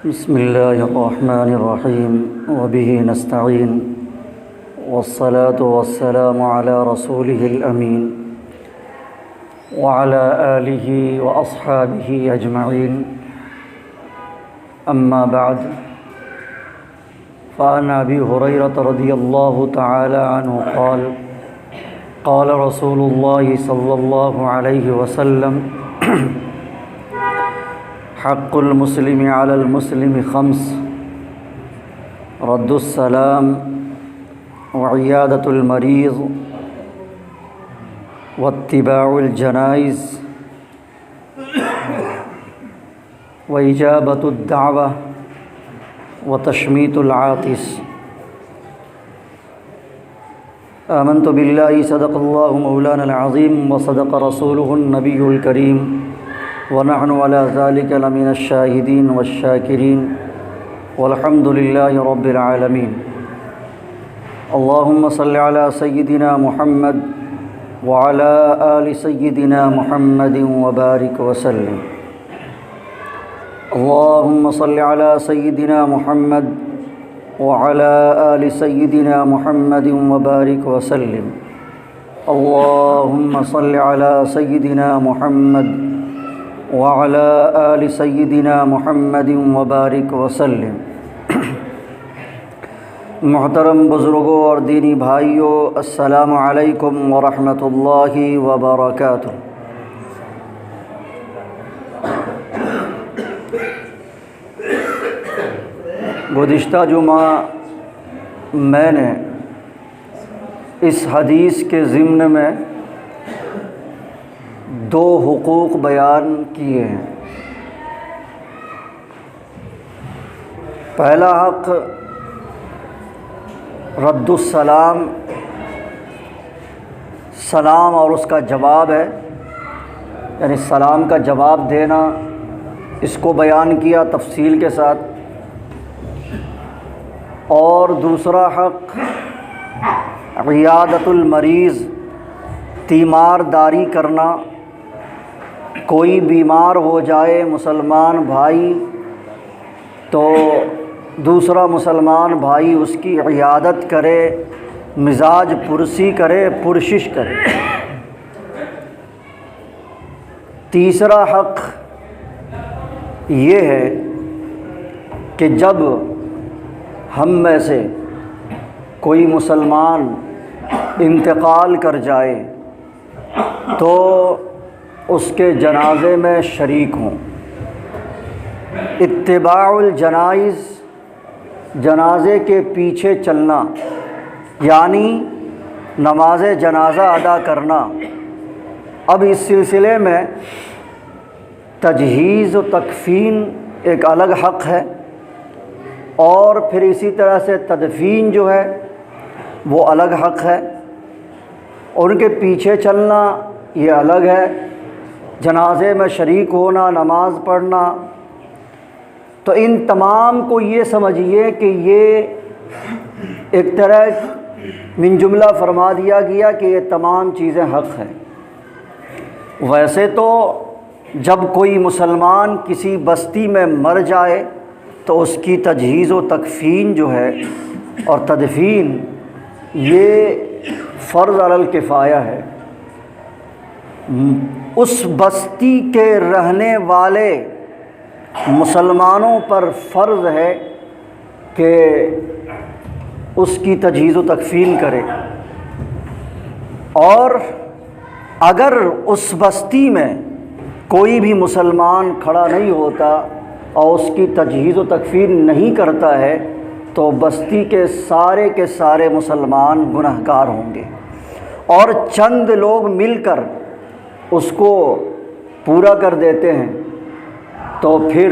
بسم الله الرحمن الرحيم وبه نستعين والصلاة والسلام على رسوله الأمين وعلى آله وأصحابه أجمعين أما بعد فعن أبي هريرة رضي الله تعالى عنه قال قال رسول الله صلى الله عليه وسلم حق المسلم على المسلم خمس: رد السلام وعيادة المريض واتباع الجنائز وإجابة الدعوة وتشميت العاطس. آمنت بالله صدق الله مولانا العظيم وصدق رسوله النبي الكريم ونحن على ذلك لمن الشاهدين والشاكرين والحمد لله رب العالمين. اللهم صل على سيدنا محمد وعلى آل سيدنا محمد وبارك وسلم. اللهم صل على سيدنا محمد وعلى آل سيدنا محمد وبارك وسلم. اللهم صل على سيدنا محمد وعلى آل سيدنا محمد وبارك وسلم. محترم بزرگوں اور دینی بھائیوں، السلام علیکم ورحمۃ اللہ وبرکاتہ. گزشتہ جمعہ میں نے اس حدیث کے ضمن میں دو حقوق بیان کیے ہیں. پہلا حق رد السلام، سلام اور اس کا جواب ہے، یعنی سلام کا جواب دینا، اس کو بیان کیا تفصیل کے ساتھ. اور دوسرا حق عیادۃ المریض، تیمار داری کرنا. کوئی بیمار ہو جائے مسلمان بھائی تو دوسرا مسلمان بھائی اس کی عیادت کرے، مزاج پرسی کرے، پرشش کرے. تیسرا حق یہ ہے کہ جب ہم میں سے کوئی مسلمان انتقال کر جائے تو اس کے جنازے میں شریک ہوں. اتباع الجنائز، جنازے کے پیچھے چلنا، یعنی نماز جنازہ ادا کرنا. اب اس سلسلے میں تجہیز و تکفین ایک الگ حق ہے، اور پھر اسی طرح سے تدفین جو ہے وہ الگ حق ہے. ان کے پیچھے چلنا یہ الگ ہے. جنازے میں شریک ہونا، نماز پڑھنا، تو ان تمام کو یہ سمجھیے کہ یہ ایک طرح من جملہ فرما دیا گیا کہ یہ تمام چیزیں حق ہیں. ویسے تو جب کوئی مسلمان کسی بستی میں مر جائے تو اس کی تجہیز و تکفین جو ہے اور تدفین یہ فرض علی الکفایہ ہے. اس بستی کے رہنے والے مسلمانوں پر فرض ہے کہ اس کی تجہیز و تکفین کرے. اور اگر اس بستی میں کوئی بھی مسلمان کھڑا نہیں ہوتا اور اس کی تجہیز و تکفین نہیں کرتا ہے تو بستی کے سارے مسلمان گنہگار ہوں گے، اور چند لوگ مل کر اس کو پورا کر دیتے ہیں تو پھر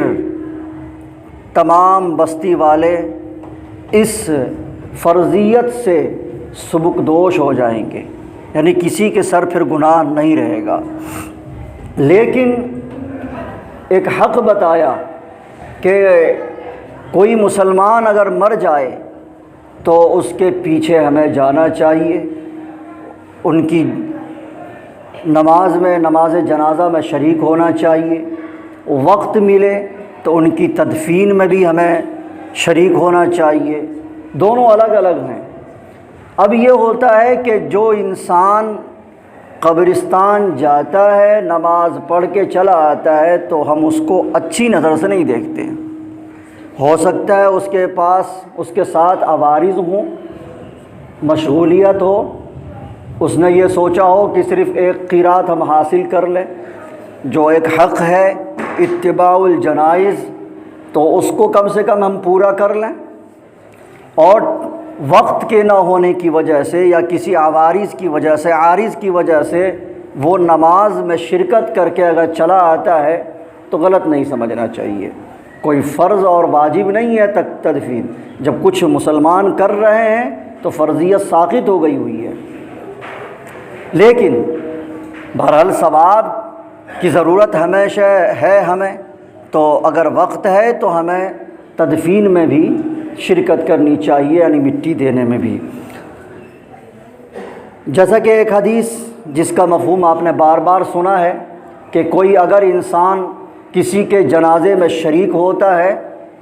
تمام بستی والے اس فرضیت سے سبکدوش ہو جائیں گے، یعنی کسی کے سر پھر گناہ نہیں رہے گا. لیکن ایک حق بتایا کہ کوئی مسلمان اگر مر جائے تو اس کے پیچھے ہمیں جانا چاہیے، ان کی نماز جنازہ میں شریک ہونا چاہیے. وقت ملے تو ان کی تدفین میں بھی ہمیں شریک ہونا چاہیے۔ دونوں الگ الگ ہیں۔ اب یہ ہوتا ہے کہ جو انسان قبرستان جاتا ہے، نماز پڑھ کے چلا آتا ہے، تو ہم اس کو اچھی نظر سے نہیں دیکھتے۔ ہو سکتا ہے اس کے پاس اس کے ساتھ عوارض ہوں، مشغولیت ہو، اس نے یہ سوچا ہو کہ صرف ایک قرات ہم حاصل کر لیں، جو ایک حق ہے اتباع الجنائز، تو اس کو کم سے کم ہم پورا کر لیں، اور وقت کے نہ ہونے کی وجہ سے یا کسی عارض کی وجہ سے وہ نماز میں شرکت کر کے اگر چلا آتا ہے تو غلط نہیں سمجھنا چاہیے۔ کوئی فرض اور واجب نہیں ہے تدفین، جب کچھ مسلمان کر رہے ہیں تو فرضیت ساقط ہو گئی ہوئی ہے، لیکن بہرحال ثواب کی ضرورت ہمیشہ ہے ہمیں، تو اگر وقت ہے تو ہمیں تدفین میں بھی شرکت کرنی چاہیے، یعنی مٹی دینے میں بھی۔ جیسا کہ ایک حدیث جس کا مفہوم آپ نے بار بار سنا ہے کہ کوئی اگر انسان کسی کے جنازے میں شریک ہوتا ہے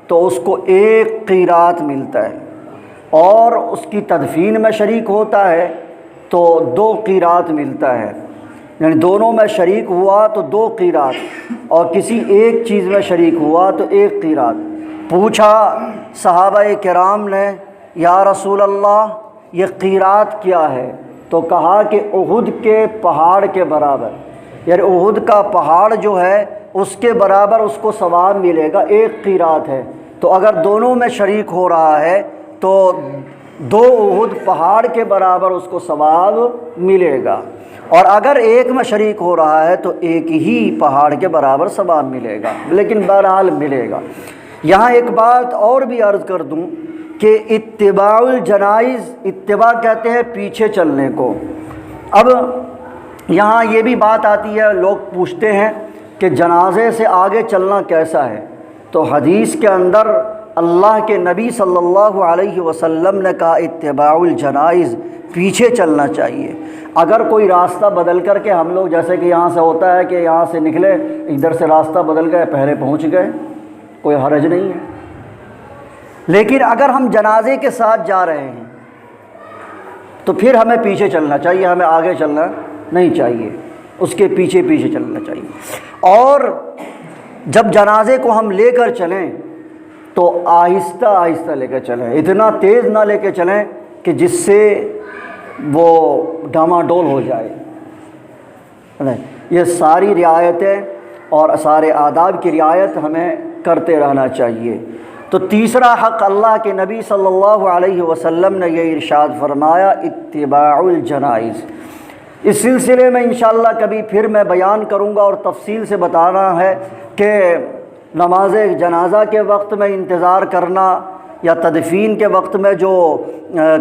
تو اس کو 1 قیرات ملتا ہے، اور اس کی تدفین میں شریک ہوتا ہے تو 2 قیرات ملتا ہے، یعنی دونوں میں شریک ہوا تو 2 قیرات، اور کسی ایک چیز میں شریک ہوا تو 1 قیرات۔ پوچھا صحابہ کرام نے، یا رسول اللہ یہ قیرات کیا ہے؟ تو کہا کہ احد کے پہاڑ کے برابر، یعنی احد کا پہاڑ جو ہے اس کے برابر اس کو ثواب ملے گا، 1 قیرات ہے۔ تو اگر دونوں میں شریک ہو رہا ہے تو 2 احد پہاڑ کے برابر اس کو ثواب ملے گا، اور اگر ایک میں شریک ہو رہا ہے تو 1 ہی پہاڑ کے برابر ثواب ملے گا، لیکن بہرحال ملے گا۔ یہاں ایک بات اور بھی عرض کر دوں کہ اتباع الجنائز، اتباع کہتے ہیں پیچھے چلنے کو۔ اب یہاں یہ بھی بات آتی ہے، لوگ پوچھتے ہیں کہ جنازے سے آگے چلنا کیسا ہے؟ تو حدیث کے اندر اللہ کے نبی صلی اللہ علیہ وسلم نے کہا اتباع الجنائز، پیچھے چلنا چاہیے۔ اگر کوئی راستہ بدل کر کے ہم لوگ، جیسے کہ یہاں سے ہوتا ہے کہ یہاں سے نکلے، ادھر سے راستہ بدل گئے، پہلے پہنچ گئے، کوئی حرج نہیں ہے، لیکن اگر ہم جنازے کے ساتھ جا رہے ہیں تو پھر ہمیں پیچھے چلنا چاہیے، ہمیں آگے چلنا نہیں چاہیے، اس کے پیچھے پیچھے چلنا چاہیے۔ اور جب جنازے کو ہم لے کر چلیں تو آہستہ آہستہ لے کر چلیں، اتنا تیز نہ لے کے چلیں کہ جس سے وہ ڈاماڈول ہو جائے۔ یہ ساری رعایتیں اور سارے آداب کی رعایت ہمیں کرتے رہنا چاہیے۔ تو تیسرا حق اللہ کے نبی صلی اللہ علیہ وسلم نے یہ ارشاد فرمایا اتباع الجنائز۔ اس سلسلے میں انشاءاللہ کبھی پھر میں بیان کروں گا اور تفصیل سے بتانا ہے کہ نماز جنازہ کے وقت میں انتظار کرنا یا تدفین کے وقت میں جو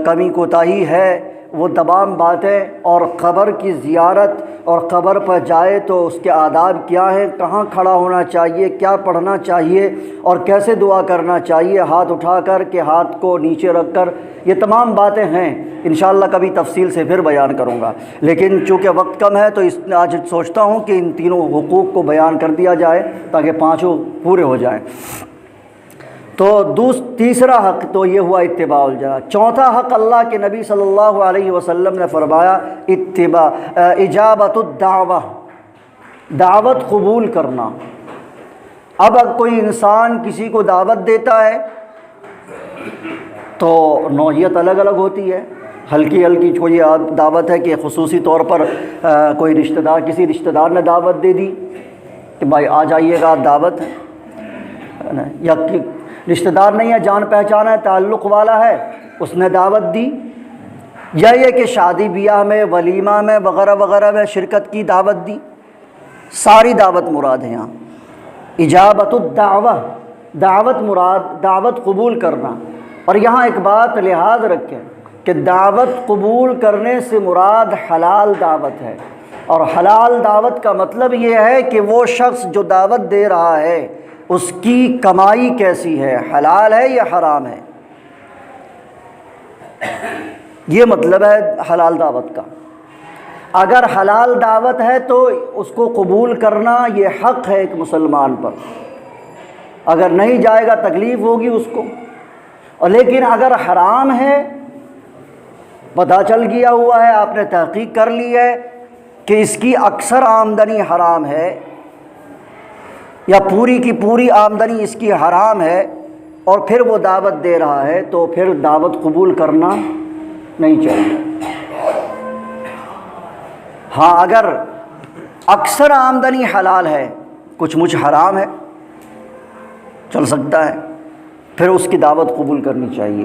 کمی کوتاہی ہے وہ تمام باتیں، اور قبر کی زیارت اور قبر پر جائے تو اس کے آداب کیا ہیں، کہاں کھڑا ہونا چاہیے، کیا پڑھنا چاہیے اور کیسے دعا کرنا چاہیے، ہاتھ اٹھا کر کے ہاتھ کو نیچے رکھ کر، یہ تمام باتیں ہیں، انشاءاللہ کبھی تفصیل سے پھر بیان کروں گا۔ لیکن چونکہ وقت کم ہے تو آج سوچتا ہوں کہ ان تینوں حقوق کو بیان کر دیا جائے تاکہ 5 پورے ہو جائیں۔ تو تیسرا حق تو یہ ہوا اتباع الجنائز۔ چوتھا حق اللہ کے نبی صلی اللہ علیہ وسلم نے فرمایا اجابت الدعوہ، دعوت قبول کرنا۔ اب کوئی انسان کسی کو دعوت دیتا ہے تو نوعیت الگ الگ ہوتی ہے، ہلکی ہلکی کوئی دعوت ہے کہ خصوصی طور پر کوئی رشتہ دار، کسی رشتہ دار نے دعوت دے دی کہ بھائی آ جائیے گا، دعوت ہے، یا رشتہ دار نہیں ہے، جان پہچان ہے، تعلق والا ہے، اس نے دعوت دی، یا یہ کہ شادی بیاہ میں، ولیمہ میں وغیرہ وغیرہ میں شرکت کی، دعوت دی، ساری دعوت مراد ہے یہاں۔ اجابت الدعوہ، دعوت مراد، دعوت قبول کرنا۔ اور یہاں ایک بات لحاظ رکھیں کہ دعوت قبول کرنے سے مراد حلال دعوت ہے، اور حلال دعوت کا مطلب یہ ہے کہ وہ شخص جو دعوت دے رہا ہے اس کی کمائی کیسی ہے، حلال ہے یا حرام ہے، یہ مطلب ہے حلال دعوت کا۔ اگر حلال دعوت ہے تو اس کو قبول کرنا یہ حق ہے ایک مسلمان پر، اگر نہیں جائے گا تکلیف ہوگی اس کو. اور لیکن اگر حرام ہے، پتہ چل گیا ہوا ہے، آپ نے تحقیق کر لی ہے کہ اس کی اکثر آمدنی حرام ہے یا پوری کی پوری آمدنی اس کی حرام ہے، اور پھر وہ دعوت دے رہا ہے، تو پھر دعوت قبول کرنا نہیں چاہیے. ہاں اگر اکثر آمدنی حلال ہے، کچھ مجھ حرام ہے، چل سکتا ہے، پھر اس کی دعوت قبول کرنی چاہیے.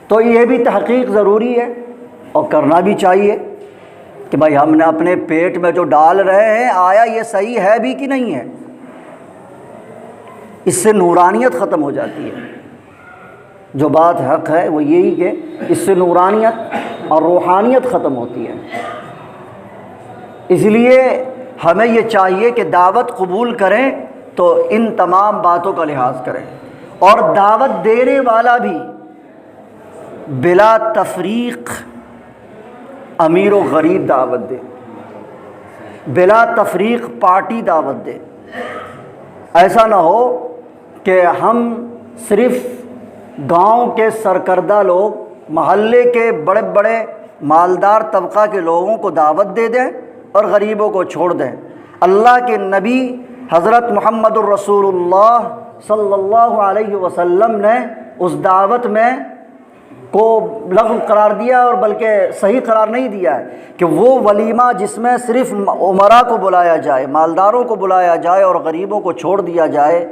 تو یہ بھی تحقیق ضروری ہے اور کرنا بھی چاہیے کہ بھائی ہم نے اپنے پیٹ میں جو ڈال رہے ہیں آیا یہ صحیح ہے بھی کہ نہیں ہے. اس سے نورانیت ختم ہو جاتی ہے. جو بات حق ہے وہ یہی کہ اس سے نورانیت اور روحانیت ختم ہوتی ہے. اس لیے ہمیں یہ چاہیے کہ دعوت قبول کریں تو ان تمام باتوں کا لحاظ کریں، اور دعوت دینے والا بھی بلا تفریق امیر و غریب دعوت دے، بلا تفریق پارٹی دعوت دے. ایسا نہ ہو کہ ہم صرف گاؤں کے سرکردہ لوگ، محلے کے بڑے بڑے مالدار طبقہ کے لوگوں کو دعوت دے دیں اور غریبوں کو چھوڑ دیں. اللہ کے نبی حضرت محمد الرسول اللہ صلی اللہ علیہ وسلم نے اس دعوت میں کو لغو قرار دیا، اور بلکہ صحیح قرار نہیں دیا ہے کہ وہ ولیمہ جس میں صرف امراء کو بلایا جائے، مالداروں کو بلایا جائے اور غریبوں کو چھوڑ دیا جائے،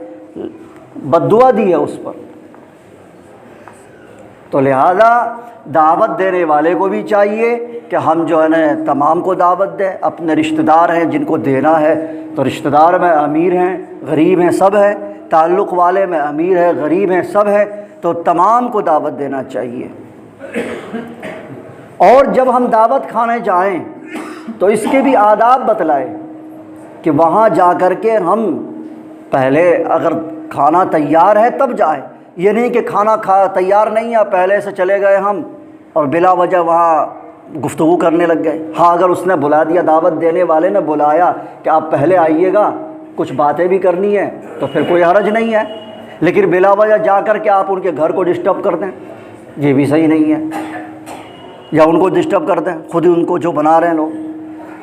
بد دعا دی ہے اس پر. تو لہذا دعوت دینے والے کو بھی چاہیے کہ ہم جو ہے نا تمام کو دعوت دیں. اپنے رشتہ دار ہیں جن کو دینا ہے، تو رشتہ دار میں امیر ہیں، غریب ہیں، سب ہیں. تعلق والے میں امیر ہیں، غریب ہیں، سب ہیں، تو تمام کو دعوت دینا چاہیے. اور جب ہم دعوت کھانے جائیں تو اس کے بھی آداب بتلائے کہ وہاں جا کر کے ہم پہلے اگر کھانا تیار ہے تب جائیں. یہ نہیں کہ کھانا تیار نہیں ہے پہلے سے چلے گئے ہم اور بلا وجہ وہاں گفتگو کرنے لگ گئے. ہاں اگر اس نے بلا دیا، دعوت دینے والے نے بلایا کہ آپ پہلے آئیے گا، کچھ باتیں بھی کرنی ہے، تو پھر کوئی حرج نہیں ہے. لیکن بلا وجہ جا کر کے آپ ان کے گھر کو ڈسٹرب کر دیں، یہ بھی صحیح نہیں ہے. یا ان کو ڈسٹرب کر دیں، خود ہی ان کو جو بنا رہے ہیں لوگ.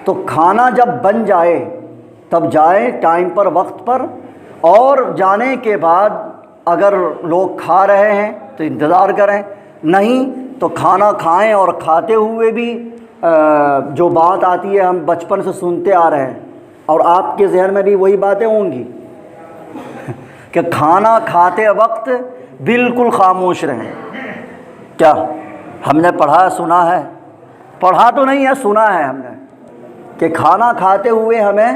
تو کھانا جب بن جائے تب جائیں ٹائم پر، وقت پر. اور جانے کے بعد اگر لوگ کھا رہے ہیں تو انتظار کریں، نہیں تو کھانا کھائیں. اور کھاتے ہوئے بھی جو بات آتی ہے ہم بچپن سے سنتے آ رہے ہیں، اور آپ کے ذہن میں بھی وہی باتیں ہوں گی کہ کھانا کھاتے وقت بالکل خاموش رہیں. کیا ہم نے پڑھا سنا ہے؟ پڑھا تو نہیں ہے، سنا ہے ہم نے کہ کھانا کھاتے ہوئے ہمیں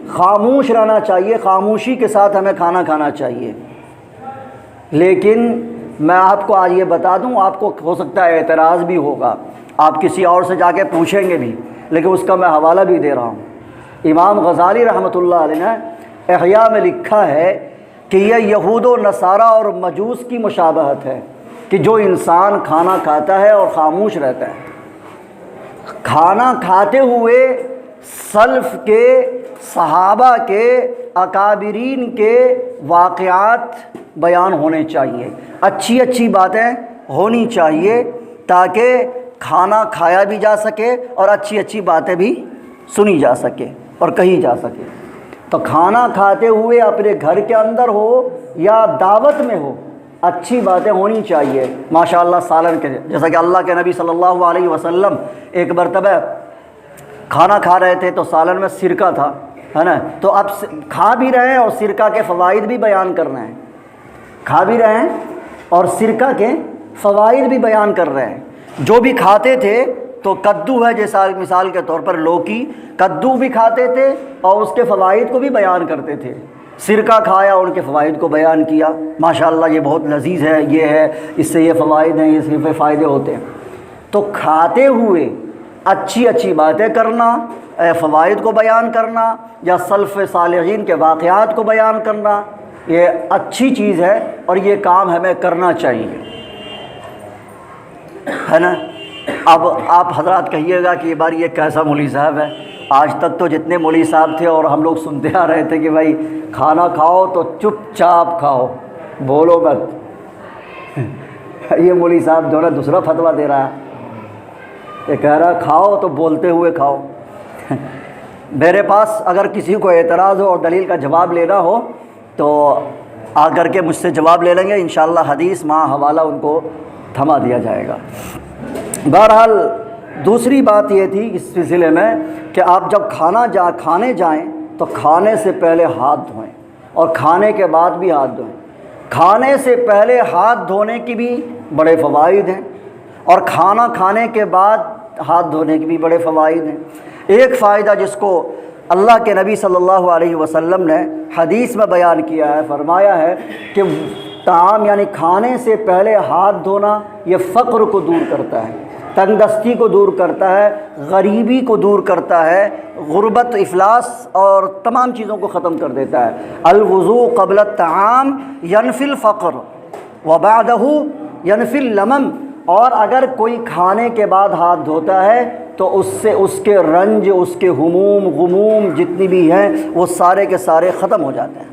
خاموش رہنا چاہیے، خاموشی کے ساتھ ہمیں کھانا کھانا چاہیے. لیکن میں آپ کو آج یہ بتا دوں، آپ کو ہو سکتا ہے اعتراض بھی ہوگا، آپ کسی اور سے جا کے پوچھیں گے بھی، لیکن اس کا میں حوالہ بھی دے رہا ہوں. امام غزالی رحمۃ اللہ علیہ نے احیاء میں لکھا ہے کہ یہ یہود و نصارہ اور مجوس کی مشابہت ہے کہ جو انسان کھانا کھاتا ہے اور خاموش رہتا ہے. کھانا کھاتے ہوئے سلف کے، صحابہ کے، اکابرین کے واقعات بیان ہونے چاہیے، اچھی اچھی باتیں ہونی چاہیے تاکہ کھانا کھایا بھی جا سکے اور اچھی اچھی باتیں بھی سنی جا سکے اور کہی جا سکے. تو کھانا کھاتے ہوئے اپنے گھر کے اندر ہو یا دعوت میں ہو، اچھی باتیں ہونی چاہیے. ماشاءاللہ سالن کے جیسا کہ اللہ کے نبی صلی اللہ علیہ وسلم ایک مرتبہ کھانا کھا رہے تھے تو سالن میں سرکہ تھا، ہے نا. تو اب کھا بھی رہے ہیں اور سرکہ کے فوائد بھی بیان کر رہے ہیں، کھا بھی رہے ہیں اور سرکہ کے فوائد بھی بیان کر رہے ہیں. جو بھی کھاتے تھے تو کدو ہے جیسا مثال کے طور پر لوکی، کدو بھی کھاتے تھے اور اس کے فوائد کو بھی بیان کرتے تھے. سرکہ کھایا، ان کے فوائد کو بیان کیا، ماشاءاللہ یہ بہت لذیذ ہے، یہ ہے، اس سے یہ فوائد ہیں، اس سے فائدے ہوتے ہیں. تو کھاتے ہوئے اچھی اچھی باتیں کرنا، فوائد کو بیان کرنا یا سلف صالحین کے واقعات کو بیان کرنا، یہ اچھی چیز ہے اور یہ کام ہمیں کرنا چاہیے، ہے نا. اب آپ حضرات کہیے گا کہ یہ بار یہ کیسا مولوی صاحب ہے، آج تک تو جتنے مولوی صاحب تھے اور ہم لوگ سنتے آ رہے تھے کہ بھائی کھانا کھاؤ تو چپ چاپ کھاؤ، بولو مت۔ یہ مولوی صاحب جو ہے دوسرا فتویٰ دے رہا ہے، یہ کہہ رہا ہے کھاؤ تو بولتے ہوئے کھاؤ۔ میرے پاس اگر کسی کو اعتراض ہو اور دلیل کا جواب لینا ہو تو آ کر کے مجھ سے جواب لے لیں گے، انشاءاللہ حدیث مع حوالہ ان کو تھما دیا جائے گا۔ بہرحال دوسری بات یہ تھی اس سلسلے میں کہ آپ جب کھانے جائیں تو کھانے سے پہلے ہاتھ دھوئیں اور کھانے کے بعد بھی ہاتھ دھوئیں۔ کھانے سے پہلے ہاتھ دھونے کی بھی بڑے فوائد ہیں اور کھانا کھانے کے بعد ہاتھ دھونے کے بھی بڑے فوائد ہیں۔ ایک فائدہ جس کو اللہ کے نبی صلی اللہ علیہ وسلم نے حدیث میں بیان کیا ہے، فرمایا ہے کہ طعام یعنی کھانے سے پہلے ہاتھ دھونا یہ فقر کو دور کرتا ہے، تنگ دستی کو دور کرتا ہے، غریبی کو دور کرتا ہے، غربت، افلاس اور تمام چیزوں کو ختم کر دیتا ہے۔ الوضوء قبل الطعام ینفی الفقر وبعدہ ینفی اللمم، اور اگر کوئی کھانے کے بعد ہاتھ دھوتا ہے تو اس سے اس کے رنج، اس کے ہموم غموم جتنی بھی ہیں وہ سارے کے سارے ختم ہو جاتے ہیں۔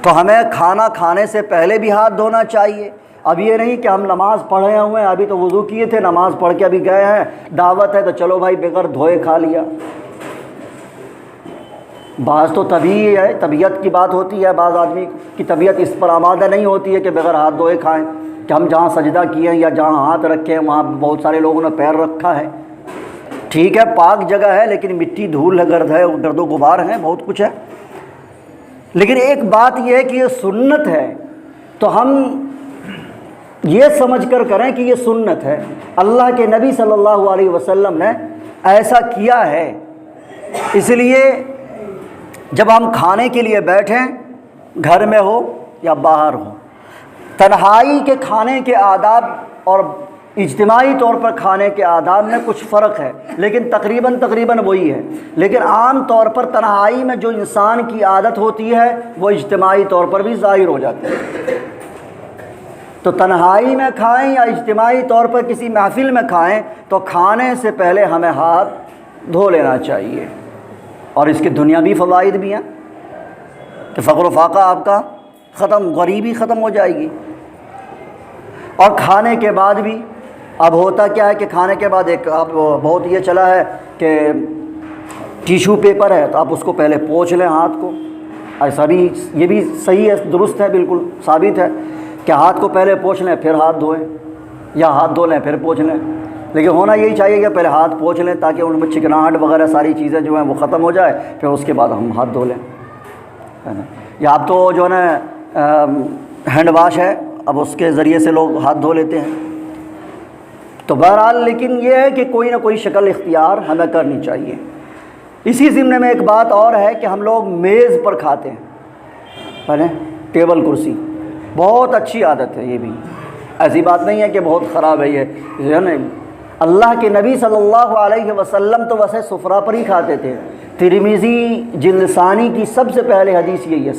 تو ہمیں کھانا کھانے سے پہلے بھی ہاتھ دھونا چاہیے۔ اب یہ نہیں کہ ہم نماز پڑھے ہوئے ہیں، ابھی تو وضو کیے تھے، نماز پڑھ کے ابھی گئے ہیں، دعوت ہے تو چلو بھائی بغیر دھوئے کھا لیا۔ بعض تو طبیعی ہے، طبیعت کی بات ہوتی ہے، بعض آدمی کی طبیعت اس پر آمادہ نہیں ہوتی ہے کہ بغیر ہاتھ دھوئے کھائیں، کہ ہم جہاں سجدہ کیے ہیں یا جہاں ہاتھ رکھے ہیں وہاں بہت سارے لوگوں نے پیر رکھا ہے، ٹھیک ہے پاک جگہ ہے لیکن مٹی دھول ہے، گرد و غبار ہیں، بہت کچھ ہے۔ لیکن ایک بات یہ ہے کہ یہ سنت ہے تو ہم یہ سمجھ کر کریں کہ یہ سنت ہے، اللہ کے نبی صلی اللہ علیہ وسلم نے ایسا کیا ہے۔ اس لیے جب ہم کھانے کے لیے بیٹھیں، گھر میں ہو یا باہر ہو، تنہائی کے کھانے کے آداب اور اجتماعی طور پر کھانے کے آداب میں کچھ فرق ہے، لیکن تقریباً وہی ہے۔ لیکن عام طور پر تنہائی میں جو انسان کی عادت ہوتی ہے وہ اجتماعی طور پر بھی ظاہر ہو جاتی ہے۔ تو تنہائی میں کھائیں یا اجتماعی طور پر کسی محفل میں کھائیں تو کھانے سے پہلے ہمیں ہاتھ دھو لینا چاہیے، اور اس کے دنیاوی فوائد بھی ہیں کہ فقر و فاقہ آپ کا ختم، غریبی ختم ہو جائے گی۔ اور کھانے کے بعد بھی اب ہوتا کیا ہے کہ کھانے کے بعد ایک اب بہت یہ چلا ہے کہ ٹیشو پیپر ہے تو آپ اس کو پہلے پوچھ لیں ہاتھ کو، ایسا بھی یہ بھی صحیح ہے، درست ہے، بالکل ثابت ہے کہ ہاتھ کو پہلے پوچھ لیں پھر ہاتھ دھوئیں، یا ہاتھ دھو لیں پھر پوچھ لیں، لیکن ہونا یہی چاہیے کہ پہلے ہاتھ پوچھ لیں تاکہ ان میں چکناہٹ وغیرہ ساری چیزیں جو ہیں وہ ختم ہو جائے، پھر اس کے بعد ہم ہاتھ دھو لیں، ہے نا۔ یا اب تو جو ہے نا ہینڈ واش ہے، اب اس کے ذریعے سے لوگ ہاتھ دھو لیتے ہیں۔ تو بہرحال لیکن یہ ہے کہ کوئی نہ کوئی شکل اختیار ہمیں کرنی چاہیے۔ اسی ضمن میں ایک بات اور ہے کہ ہم لوگ میز پر کھاتے ہیں، ہے نا، ٹیبل کرسی، بہت اچھی عادت ہے، یہ بھی ایسی بات نہیں ہے کہ بہت خراب ہے یہ ہے نا۔ اللہ کے نبی صلی اللہ علیہ وسلم تو ویسے سفرہ پر ہی کھاتے تھے۔ ترمذی جلد ثانی کی سب سے پہلے حدیث یہی ہے،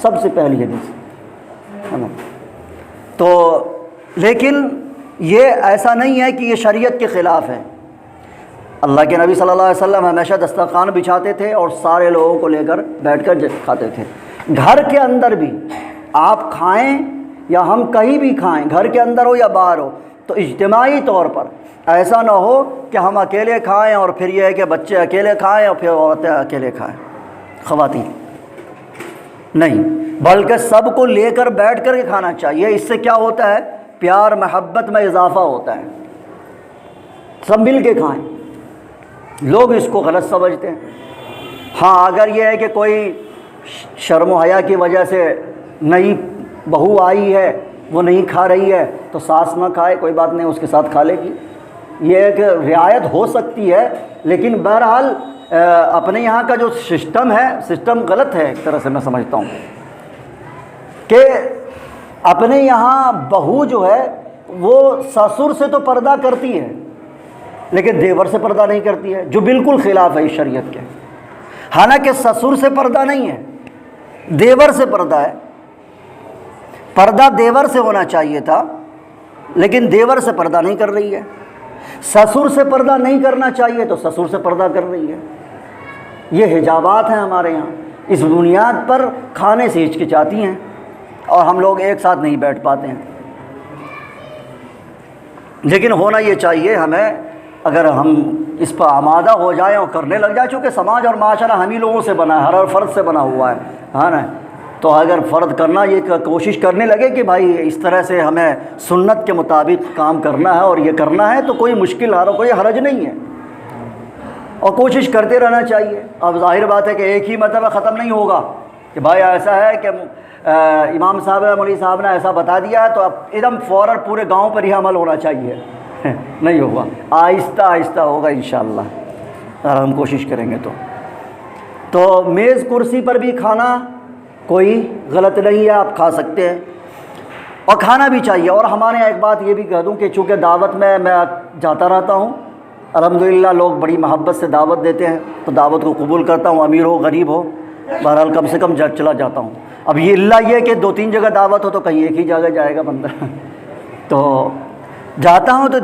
سب سے پہلی حدیث، ہے نا۔ تو لیکن یہ ایسا نہیں ہے کہ یہ شریعت کے خلاف ہے۔ اللہ کے نبی صلی اللہ علیہ وسلم ہمیشہ دسترخوان بچھاتے تھے اور سارے لوگوں کو لے کر بیٹھ کر کھاتے تھے۔ گھر کے اندر بھی آپ کھائیں یا ہم کہیں بھی کھائیں، گھر کے اندر ہو یا باہر ہو، تو اجتماعی طور پر ایسا نہ ہو کہ ہم اکیلے کھائیں اور پھر یہ ہے کہ بچے اکیلے کھائیں اور پھر عورتیں اکیلے کھائیں، خواتین نہیں، بلکہ سب کو لے کر بیٹھ کر کے کھانا چاہیے۔ اس سے کیا ہوتا ہے؟ پیار محبت میں اضافہ ہوتا ہے، سب مل کے کھائیں۔ لوگ اس کو غلط سمجھتے ہیں۔ ہاں اگر یہ ہے کہ کوئی شرم و حیا کی وجہ سے نئی بہو آئی ہے، وہ نہیں کھا رہی ہے تو ساس نہ کھائے، کوئی بات نہیں، اس کے ساتھ کھا لے گی، یہ ایک رعایت ہو سکتی ہے۔ لیکن بہرحال اپنے یہاں کا جو سسٹم ہے، سسٹم غلط ہے ایک طرح سے، میں سمجھتا ہوں کہ اپنے یہاں بہو جو ہے وہ سسر سے تو پردہ کرتی ہے لیکن دیور سے پردہ نہیں کرتی ہے، جو بالکل خلاف ہے اس شریعت کے۔ حالانکہ سسر سے پردہ نہیں ہے، دیور سے پردہ ہے، پردہ دیور سے ہونا چاہیے تھا لیکن دیور سے پردہ نہیں کر رہی ہے۔ سسر سے پردہ نہیں کرنا چاہیے تو سسر سے پردہ کر رہی ہے۔ یہ حجابات ہیں ہمارے یہاں، اس بنیاد پر کھانے سے ہچکچاتی ہیں اور ہم لوگ ایک ساتھ نہیں بیٹھ پاتے ہیں۔ لیکن ہونا یہ چاہیے ہمیں، اگر ہم اس پر آمادہ ہو جائیں اور کرنے لگ جائیں، چونکہ سماج اور معاشرہ ہم ہی لوگوں سے بنا ہے، ہر فرد سے بنا ہوا ہے، ہاں نا، تو اگر فرد کرنا یہ کوشش کرنے لگے کہ بھائی اس طرح سے ہمیں سنت کے مطابق کام کرنا ہے اور یہ کرنا ہے، تو کوئی مشکل کوئی حرج نہیں ہے، اور کوشش کرتے رہنا چاہیے۔ اب ظاہر بات ہے کہ ایک ہی مرتبہ ختم نہیں ہوگا کہ بھائی ایسا ہے کہ امام صاحب مولوی صاحب نے ایسا بتا دیا ہے تو اب ایک دم فوراً پورے گاؤں پر ہی عمل ہونا چاہیے، نہیں ہوگا، آہستہ آہستہ ہوگا انشاءاللہ اگر ہم کوشش کریں گے تو میز کرسی پر بھی کھانا کوئی غلط نہیں ہے، آپ کھا سکتے ہیں اور کھانا بھی چاہیے۔ اور ہمارے یہاں ایک بات یہ بھی کہہ دوں کہ چونکہ دعوت میں جاتا رہتا ہوں، الحمدللہ لوگ بڑی محبت سے دعوت دیتے ہیں تو دعوت کو قبول کرتا ہوں، امیر ہو غریب ہو، بہرحال کم سے کم چلا جاتا ہوں۔ اب یہ اللہ یہ کہ 2-3 جگہ دعوت ہو تو کہیں ایک ہی جگہ جائے گا بندہ، تو جاتا ہوں تو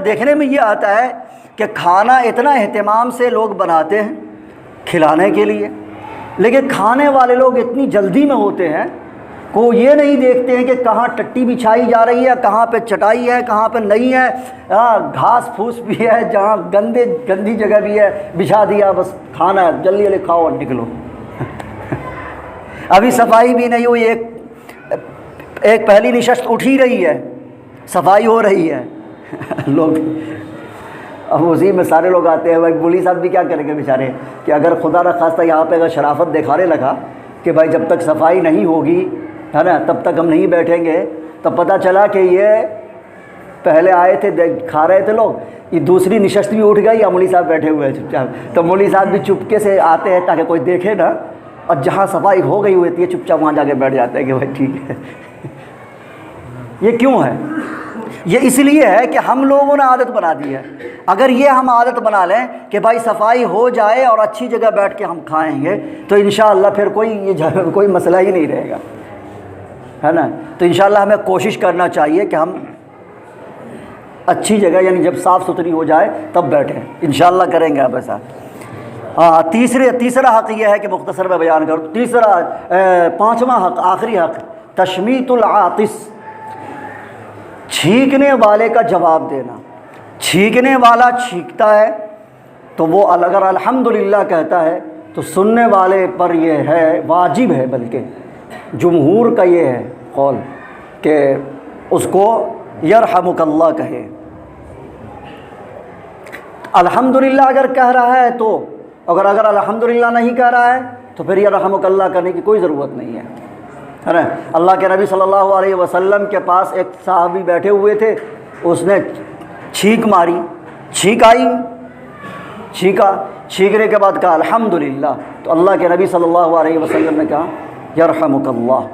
دیکھنے میں یہ آتا ہے کہ کھانا اتنا اہتمام سے لوگ بناتے ہیں کھلانے کے لیے، لیکن کھانے والے لوگ اتنی جلدی میں ہوتے ہیں کو یہ نہیں دیکھتے ہیں کہ کہاں ٹٹی بچھائی جا رہی ہے، کہاں پہ چٹائی ہے، کہاں پہ نہیں ہے، گھاس پھوس بھی ہے، جہاں گندی جگہ بھی ہے بچھا دیا، بس کھانا ہے، جلدی جلدی کھاؤ اور نکلو۔ ابھی صفائی بھی نہیں ہوئی، ایک پہلی نشست اٹھ ہی رہی ہے، صفائی ہو رہی ہے، لوگ اب اسی میں سارے لوگ آتے ہیں۔ مولوی صاحب بھی کیا کریں گے بیچارے کہ اگر خدا نہ خواستہ یہاں پہ اگر شرافت دکھانے لگا کہ بھائی جب تک صفائی نہیں ہوگی، ہے نا، تب تک ہم نہیں بیٹھیں گے، تب پتہ چلا کہ یہ پہلے آئے تھے کھا رہے تھے لوگ، یہ دوسری نشست بھی اٹھ گئی، یا مولوی صاحب بیٹھے ہوئے ہیں چپ چاپ، تو مولوی صاحب بھی چپکے سے آتے ہیں تاکہ کوئی دیکھے نا، اور جہاں صفائی ہو گئی ہوتی ہے چپ چاپ وہاں جا کے بیٹھ جاتے ہیں کہ بھائی ٹھیک ہے۔ یہ کیوں ہے؟ یہ اس لیے ہے کہ ہم لوگوں نے عادت بنا دی ہے۔ اگر یہ ہم عادت بنا لیں کہ بھائی صفائی ہو جائے اور اچھی جگہ بیٹھ کے ہم کھائیں گے تو انشاءاللہ پھر کوئی مسئلہ ہی نہیں رہے گا، ہے نا۔ تو انشاءاللہ ہمیں کوشش کرنا چاہیے کہ ہم اچھی جگہ، یعنی جب صاف ستھری ہو جائے تب بیٹھیں، انشاءاللہ کریں گے آپ ایسا۔ ہاں، تیسرا حق یہ ہے کہ مختصر میں بیان کروں، پانچواں حق، آخری حق، تشمیت العاطس، چھینکنے والے کا جواب دینا۔ چھینکنے والا چھینکتا ہے تو وہ اگر الحمدللہ کہتا ہے تو سننے والے پر یہ ہے، واجب ہے، بلکہ جمہور کا یہ ہے قول کہ اس کو یرحمک اللہ کہے۔ الحمدللہ اگر کہہ رہا ہے تو، اگر الحمدللہ نہیں کہہ رہا ہے تو پھر یرحمک اللہ کرنے کی کوئی ضرورت نہیں ہے، ہے نا۔ اللہ کے نبی صلی اللہ علیہ وسلم کے پاس ایک صحابی بیٹھے ہوئے تھے، اس نے چھینک ماری، چھینک آئی، چھینکنے کے بعد کہا الحمدللہ، تو اللہ کے نبی صلی اللہ علیہ وسلم نے کہا یرحمک اللہ۔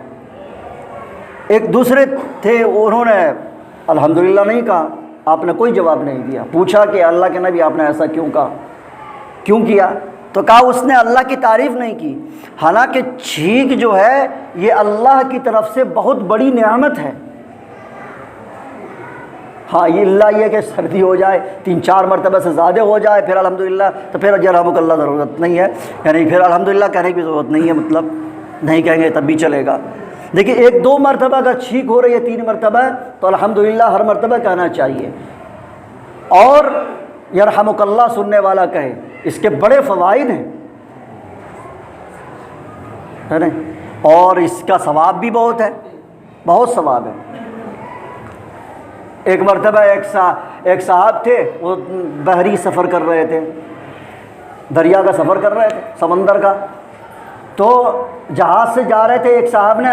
ایک دوسرے تھے، انہوں نے الحمدللہ نہیں کہا، آپ نے کوئی جواب نہیں دیا، پوچھا کہ اللہ کے نبی آپ نے ایسا کیوں کہا، کیوں کیا؟ تو کہا اس نے اللہ کی تعریف نہیں کی، حالانکہ چھینک جو ہے یہ اللہ کی طرف سے بہت بڑی نعمت ہے۔ ہاں، یہ اللہ یہ کہ سردی ہو جائے 3-4 مرتبہ سے زیادہ ہو جائے پھر الحمدللہ، تو پھر یرحمک اللہ ضرورت نہیں ہے، یعنی پھر الحمدللہ کہنے کی ضرورت نہیں ہے، مطلب نہیں کہیں گے تب بھی چلے گا۔ دیکھیے 1-2 مرتبہ اگر چھینک ہو رہی ہے 3 مرتبہ تو الحمدللہ ہر مرتبہ کہنا چاہیے، اور یرحمک اللہ سننے والا کہے، اس کے بڑے فوائد ہیں، ہے نا، اور اس کا ثواب بھی بہت ہے، بہت ثواب ہے۔ ایک مرتبہ ایک صاحب تھے، وہ بحری سفر کر رہے تھے، دریا کا سفر کر رہے تھے، سمندر کا، تو جہاز سے جا رہے تھے، ایک صاحب نے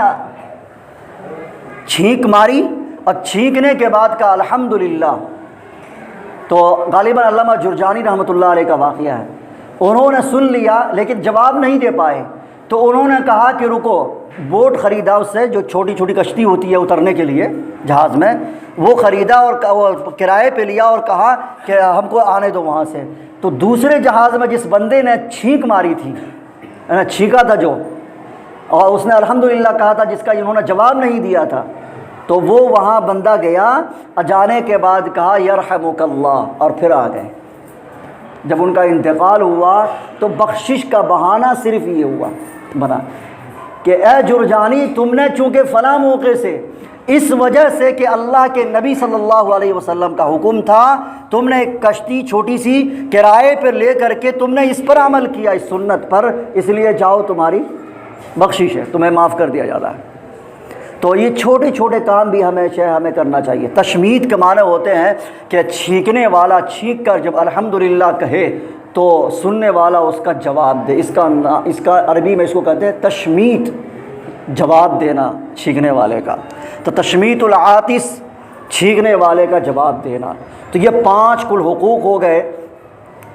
چھینک ماری اور چھینکنے کے بعد کہا الحمدللہ، تو غالباً علامہ جرجانی رحمۃ اللہ علیہ کا واقعہ ہے، انہوں نے سن لیا لیکن جواب نہیں دے پائے، تو انہوں نے کہا کہ رکو، بوٹ خریدا اس سے، جو چھوٹی چھوٹی کشتی ہوتی ہے اترنے کے لیے جہاز میں، وہ خریدا اور کرائے پہ لیا اور کہا کہ ہم کو آنے دو وہاں سے۔ تو دوسرے جہاز میں جس بندے نے چھینک ماری تھی، چھینکا تھا جو، اور اس نے الحمدللہ کہا تھا، جس کا انہوں نے جواب نہیں دیا تھا، تو وہ وہاں بندہ گیا، جانے کے بعد کہا یرحمک اللہ، اور پھر آ گئے۔ جب ان کا انتقال ہوا تو بخشش کا بہانہ صرف یہ ہوا بنا کہ اے جرجانی تم نے چونکہ فلاں موقع سے اس وجہ سے کہ اللہ کے نبی صلی اللہ علیہ وسلم کا حکم تھا، تم نے ایک کشتی چھوٹی سی کرائے پر لے کر کے تم نے اس پر عمل کیا، اس سنت پر، اس لیے جاؤ تمہاری بخشش ہے، تمہیں معاف کر دیا جاتا ہے۔ تو یہ چھوٹے چھوٹے کام بھی ہمیں کرنا چاہیے۔ تشمید کے معنی ہوتے ہیں کہ چھینکنے والا چھینک کر جب الحمدللہ کہے تو سننے والا اس کا جواب دے، اس کا عربی میں اس کو کہتے ہیں تشمیت، جواب دینا چھینکنے والے کا۔ تو تشمیت العاطس، چھینکنے والے کا جواب دینا۔ تو یہ 5 کل حقوق ہو گئے،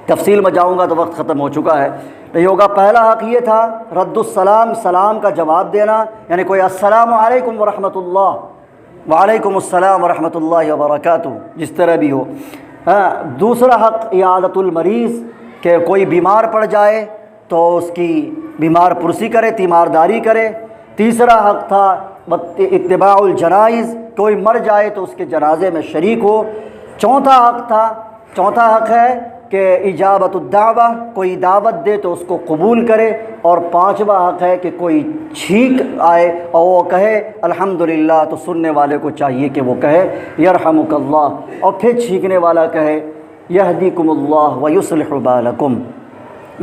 تفصیل میں جاؤں گا تو وقت ختم ہو چکا ہے۔ نہیں ہوگا، پہلا حق یہ تھا رد السلام، سلام کا جواب دینا، یعنی کوئی السلام علیکم ورحمۃ اللہ، وعلیکم السلام ورحمۃ اللہ وبرکاتہ، جس طرح بھی ہو۔ دوسرا حق عیادت المریض، کہ کوئی بیمار پڑ جائے تو اس کی بیمار پرسی کرے، تیمارداری کرے۔ تیسرا حق تھا اتباع الجنائز، کوئی مر جائے تو اس کے جنازے میں شریک ہو۔ چوتھا حق ہے کہ اجابت الدعوہ، کوئی دعوت دے تو اس کو قبول کرے۔ اور 5واں حق ہے کہ کوئی چھینک آئے اور وہ کہے الحمدللہ، تو سننے والے کو چاہیے کہ وہ کہے یرحمک اللہ، اور پھر چھینکنے والا کہے یہدیکم اللہ ویصلح بالکم۔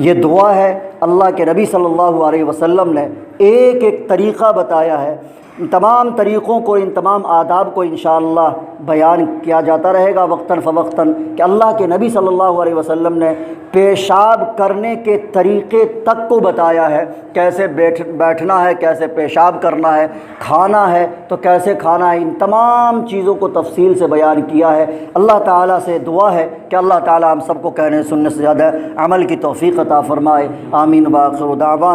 یہ دعا ہے، اللہ کے نبی صلی اللہ علیہ وسلم نے ایک ایک طریقہ بتایا ہے۔ ان تمام طریقوں کو، ان تمام آداب کو انشاءاللہ بیان کیا جاتا رہے گا وقتاً فوقتاً، کہ اللہ کے نبی صلی اللہ علیہ وسلم نے پیشاب کرنے کے طریقے تک کو بتایا ہے، کیسے بیٹھنا ہے، کیسے پیشاب کرنا ہے، کھانا ہے تو کیسے کھانا ہے، ان تمام چیزوں کو تفصیل سے بیان کیا ہے۔ اللہ تعالیٰ سے دعا ہے کہ اللہ تعالیٰ ہم سب کو کہنے سننے سے زیادہ عمل کی توفیق عطا فرمائے۔ آمین۔ وآخر دعوانا